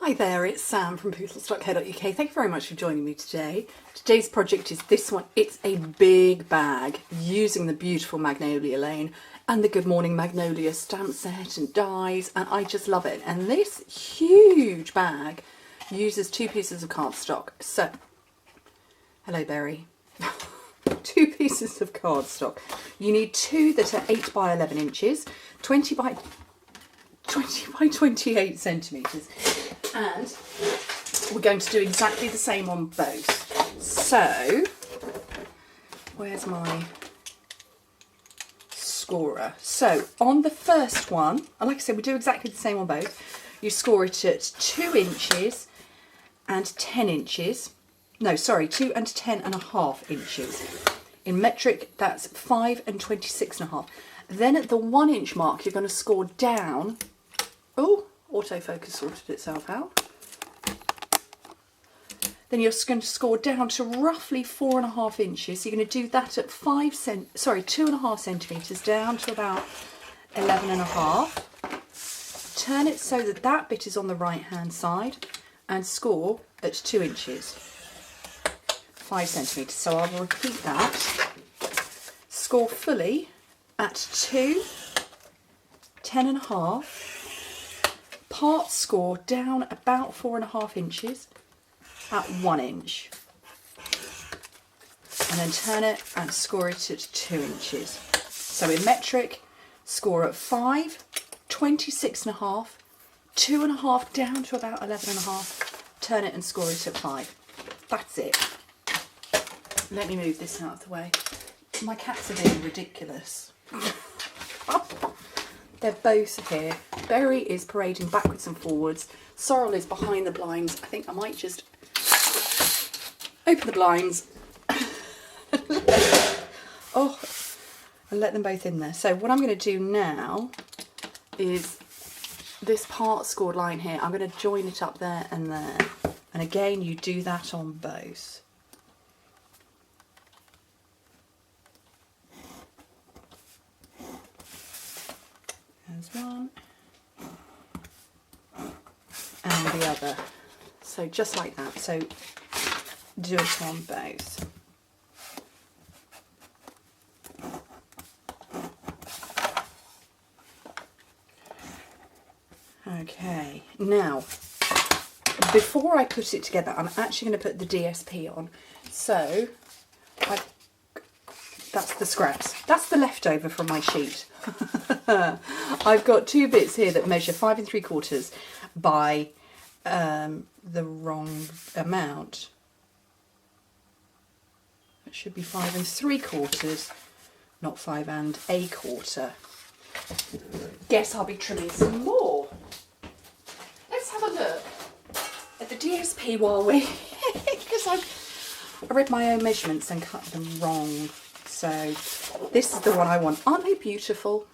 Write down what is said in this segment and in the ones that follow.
Hi there, it's Sam from poodles.co.uk. Thank you very much for joining me today. Today's project is this one. It's a big bag using the beautiful Magnolia Lane and the Good Morning Magnolia stamp set and dies, and I just love it. And this huge bag uses 2 pieces of cardstock. So, hello Berry. 2 pieces of cardstock. You need 2 that are 8 by 11 inches, 20 by 28 centimetres. And we're going to do exactly the same on both. So, where's my scorer? So, on the first one, and like I said, we do exactly the same on both. You score it at 2 inches and 10 inches. No, sorry, 2 and 10.5 inches. In metric, that's 5 and 26.5. Then at the 1 inch mark, you're going to score down. Oh, autofocus sorted itself out. Then you're going to score down to roughly 4.5 inches. So you're going to do that at 2.5 centimetres down to about 11.5. Turn it so that that bit is on the right hand side and score at 2 inches. 5 centimetres. So I'll repeat that. Score fully at 2, 10.5. Part score down about 4.5 inches at 1 inch. And then turn it and score it at 2 inches. So in metric, score at 5, 26.5, 2.5 down to about 11.5. Turn it and score it at 5. That's it. Let me move this out of the way. My cats are being ridiculous. They're both here. Berry is parading backwards and forwards. Sorrel is behind the blinds. I think I might just open the blinds. Oh, and let them both in there. So what I'm going to do now is this part scored line here. I'm going to join it up there and there. And again, you do that on both. There's one, and the other. So just like that. So do it on both. Okay, now before I put it together, I'm actually going to put the DSP on. So that's the scraps. That's the leftover from my sheet. I've got 2 bits here that measure 5 3/4 by the wrong amount. It should be 5 3/4, not 5 1/4. Guess I'll be trimming some more. Let's have a look at the DSP while we, because I read my own measurements and cut them wrong. So this is the one I want. Aren't they beautiful?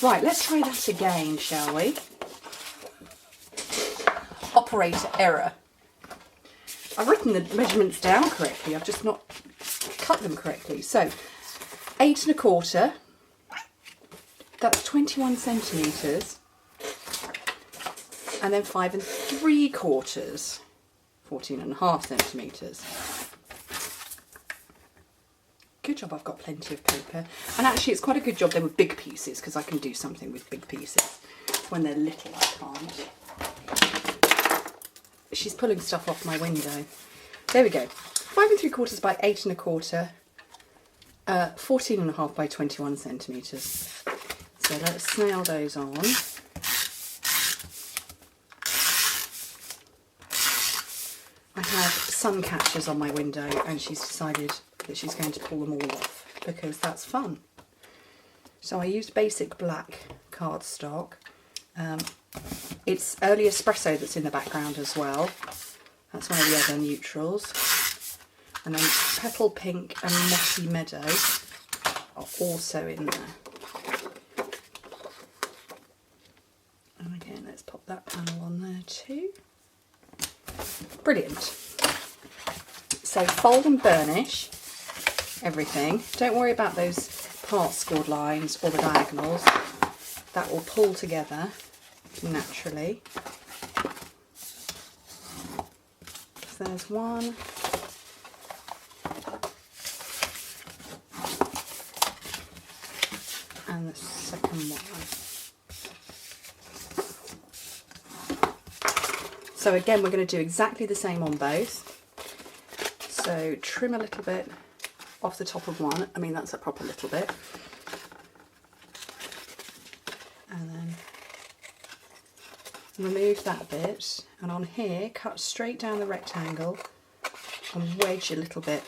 Right, let's try that again, shall we? Operator error. I've written the measurements down correctly. I've just not cut them correctly. So 8 1/4. That's 21 centimetres. And then 5 3/4. 14.5 centimetres. Good job I've got plenty of paper. And actually it's quite a good job they were big pieces, because I can do something with big pieces. When they're little I can't. She's pulling stuff off my window. There we go. 5 3/4 by 8 1/4. 14.5 by 21 centimetres. So let's snail those on. I have sun catchers on my window and she's decided that she's going to pull them all off because that's fun. So I used basic black cardstock. It's Early Espresso that's in the background as well. That's one of the other neutrals. And then Petal Pink and Mossy Meadow are also in there. And again, let's pop that panel on there too. Brilliant. So fold and burnish everything. Don't worry about those part scored lines or the diagonals. That will pull together naturally. So there's one. And the second one. So again, we're going to do exactly the same on both. So trim a little bit off the top of one. I mean, that's a proper little bit. And then remove that bit. And on here, cut straight down the rectangle and wedge a little bit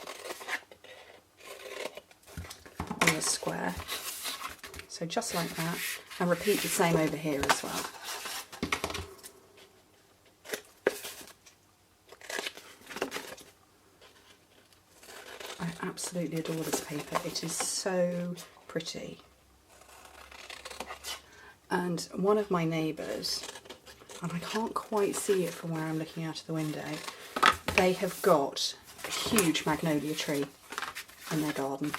on the square. So just like that. And repeat the same over here as well. I absolutely adore this paper. It is so pretty. And one of my neighbours, and I can't quite see it from where I'm looking out of the window, they have got a huge magnolia tree in their garden.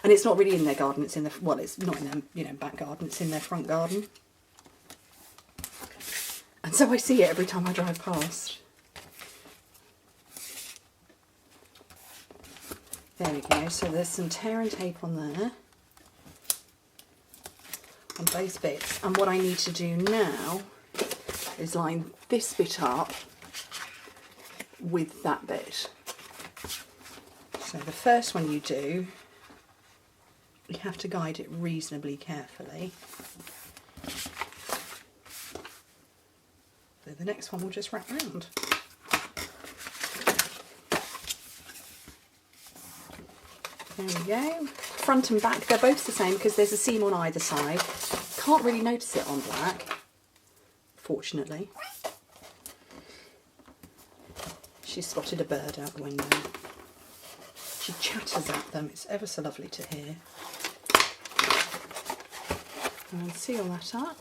And it's not really in their garden, it's in their, well, it's not in their, back garden, it's in their front garden. And so I see it every time I drive past. There we go, so there's some tear and tape on there, on both bits. And what I need to do now is line this bit up with that bit. So the first one you do, you have to guide it reasonably carefully. So the next one will just wrap round. There we go. Front and back, they're both the same because there's a seam on either side. Can't really notice it on black, fortunately. She spotted a bird out the window. She chatters at them. It's ever so lovely to hear. And seal that up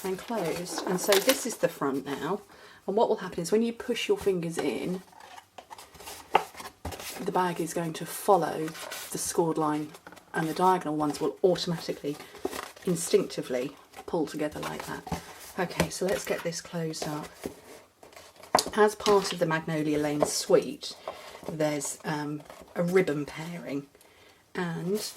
and closed. And so this is the front now. And what will happen is when you push your fingers in, the bag is going to follow the scored line, and the diagonal ones will automatically, instinctively pull together like that. Okay, so let's get this closed up. As part of the Magnolia Lane suite, there's a ribbon pairing, and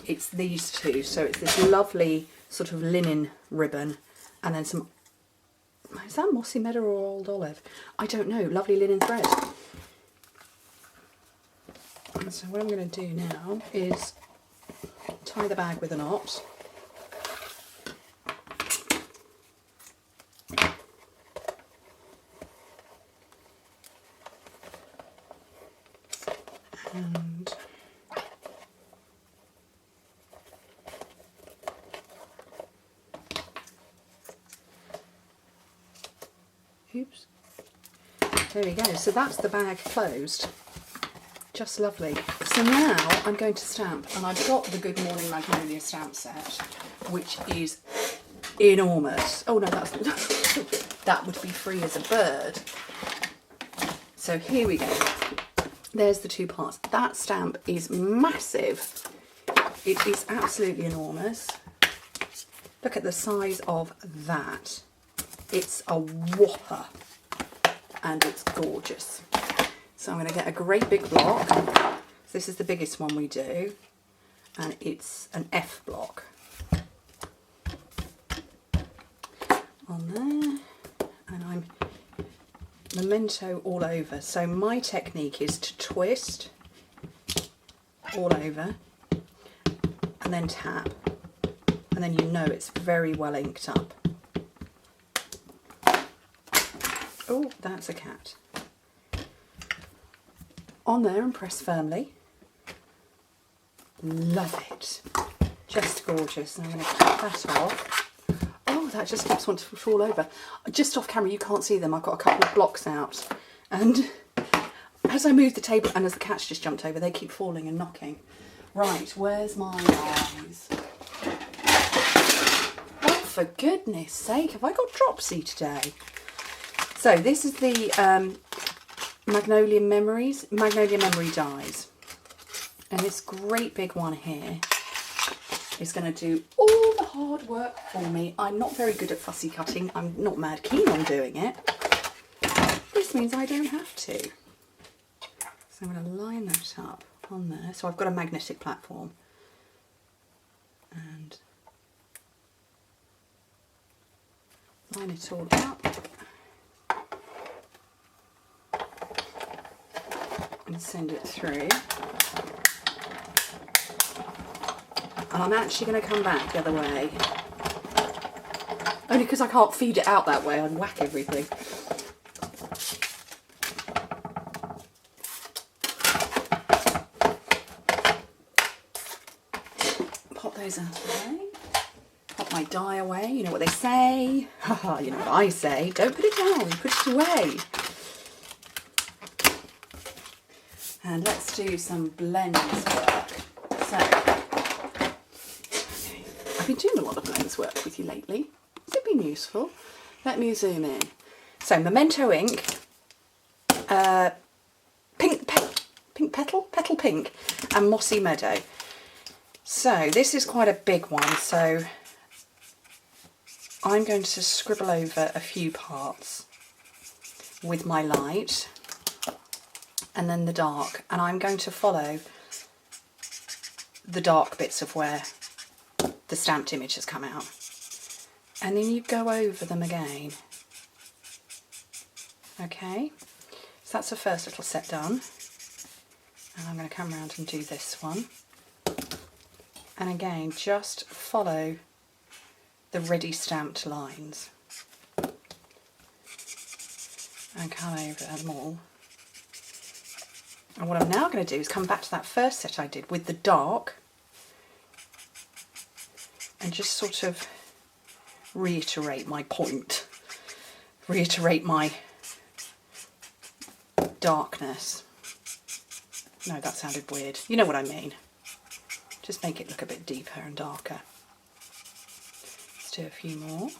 it's these two. So it's this lovely sort of linen ribbon, and then some, is that mossy meadow or old olive? I don't know, lovely linen thread. And so what I'm going to do now is tie the bag with a knot. And oops, there we go. So that's the bag closed. Just lovely. So now I'm going to stamp, and I've got the Good Morning Magnolia stamp set, which is enormous. Oh no, that's that would be free as a bird. So here we go. There's the two parts. That stamp is massive. It is absolutely enormous. Look at the size of that. It's a whopper, and it's gorgeous. So I'm going to get a great big block. This is the biggest one we do, and it's an F block. On there, and I'm memento all over. So my technique is to twist all over and then tap, and then you know it's very well inked up. Oh, that's a cat. On there and press firmly. Love it. Just gorgeous. And I'm going to cut that off. Oh, that just keeps wanting to fall over. Just off camera, you can't see them. I've got a couple of blocks out. And as I move the table, and as the cat's just jumped over, they keep falling and knocking. Right, where's my eyes? Oh, for goodness sake, have I got dropsy today? So this is the Magnolia Memory dies, and this great big one here is going to do all the hard work for me. I'm not very good at fussy cutting. I'm not mad keen on doing it. This means I don't have to. So I'm going to line that up on there. So I've got a magnetic platform. And line it all up. And send it through. And I'm actually going to come back the other way. Only because I can't feed it out that way, I'd whack everything. Pop those out of the way. Pop my dye away, you know what they say. Haha, you know what I say. Don't put it down, put it away. And let's do some blends work. So, I've been doing a lot of blends work with you lately. Has it been useful? Let me zoom in. So, Memento ink, pink petal pink, and Mossy Meadow. So, this is quite a big one, so I'm going to scribble over a few parts with my light and then the dark, and I'm going to follow the dark bits of where the stamped image has come out, and then you go over them again. Okay, so that's the first little set done, and I'm going to come around and do this one, and again just follow the ready stamped lines and come over them all. And what I'm now going to do is come back to that first set I did with the dark and just sort of reiterate my point, reiterate my darkness. No, that sounded weird. You know what I mean. Just make it look a bit deeper and darker. Let's do a few more.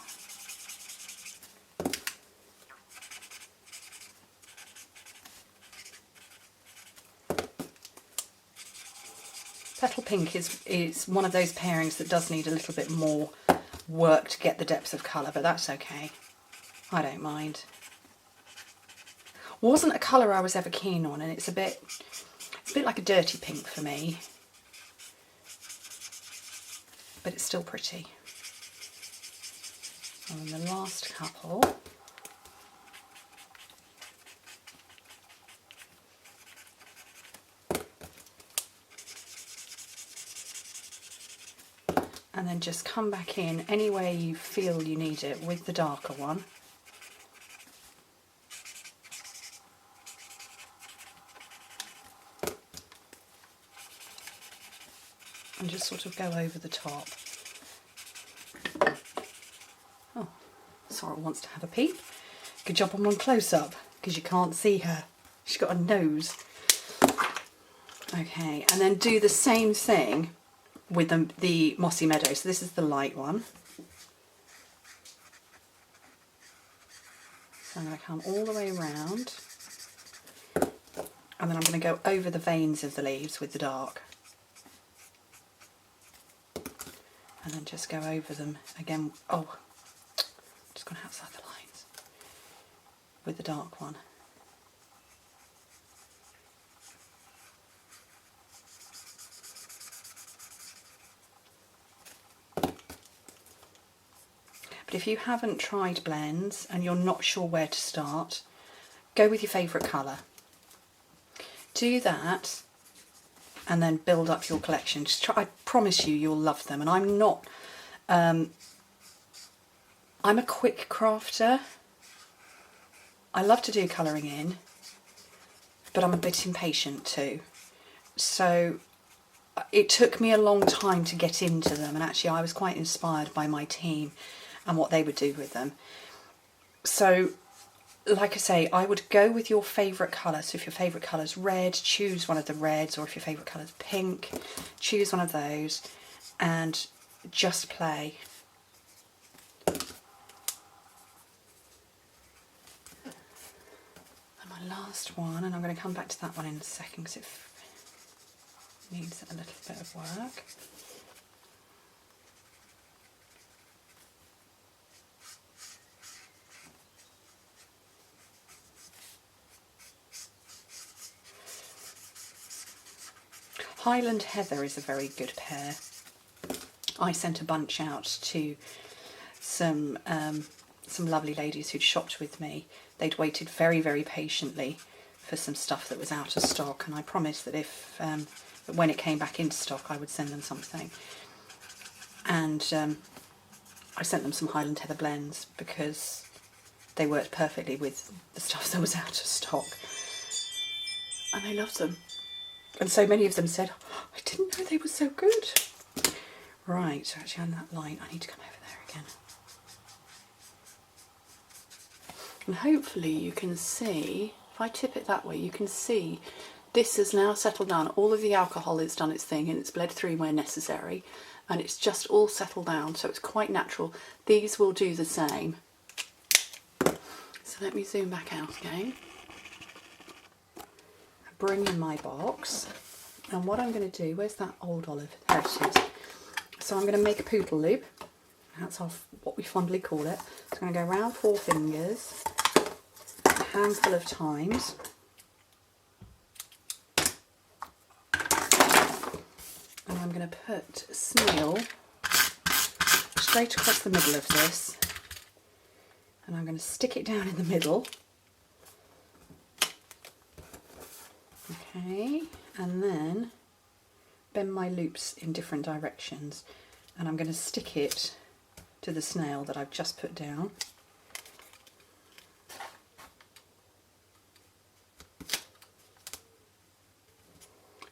Petal Pink is one of those pairings that does need a little bit more work to get the depth of colour, but that's okay. I don't mind. Wasn't a colour I was ever keen on, and it's a bit like a dirty pink for me, but it's still pretty. And then the last couple. And then just come back in anywhere you feel you need it with the darker one. And just sort of go over the top. Oh, Sora wants to have a peep. Good job I'm on close-up, because you can't see her. She's got a nose. Okay, and then do the same thing with the Mossy Meadow. So this is the light one. So I'm going to come all the way around, and then I'm going to go over the veins of the leaves with the dark. And then just go over them again. Oh, just gone outside the lines with the dark one. But if you haven't tried blends and you're not sure where to start, go with your favourite colour. Do that and then build up your collection. Just try, I promise you, you'll love them. And I'm not, I'm a quick crafter. I love to do colouring in, but I'm a bit impatient too. So it took me a long time to get into them, and actually I was quite inspired by my team and what they would do with them. So, like I say, I would go with your favourite colour. So if your favourite colour is red, choose one of the reds, or if your favourite colour is pink, choose one of those and just play. And my last one, and I'm going to come back to that one in a second because it needs a little bit of work. Highland Heather is a very good pear. I sent a bunch out to some lovely ladies who'd shopped with me. They'd waited very, very patiently for some stuff that was out of stock, and I promised that if when it came back into stock I would send them something. And I sent them some Highland Heather blends because they worked perfectly with the stuff that was out of stock, and I loved them. And so many of them said, oh, I didn't know they were so good. Right, actually on that line I need to come over there again. And hopefully you can see, if I tip it that way, you can see this has now settled down. All of the alcohol has done its thing and it's bled through where necessary, and it's just all settled down, so it's quite natural. These will do the same. So let me zoom back out again. Bring in my box, and what I'm going to do, where's that old olive? There it is. So I'm going to make a poodle loop. That's what we fondly call it. So I'm going to go around 4 fingers, a handful of times. And I'm going to put snail straight across the middle of this. And I'm going to stick it down in the middle. Okay, and then bend my loops in different directions, and I'm going to stick it to the snail that I've just put down.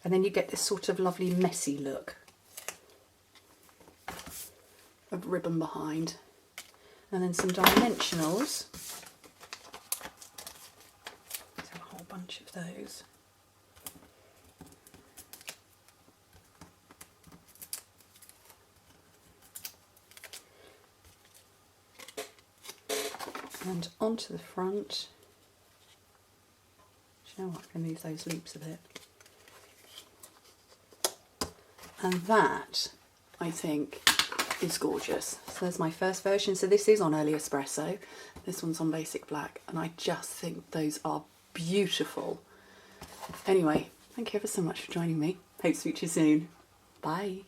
And then you get this sort of lovely messy look of ribbon behind. And then some dimensionals. There's a whole bunch of those. And onto the front. Do you know what? I can move those loops a bit. And that, I think, is gorgeous. So there's my first version. So this is on early espresso. This one's on basic black, and I just think those are beautiful. Anyway, thank you ever so much for joining me. Hope to speak to you soon. Bye.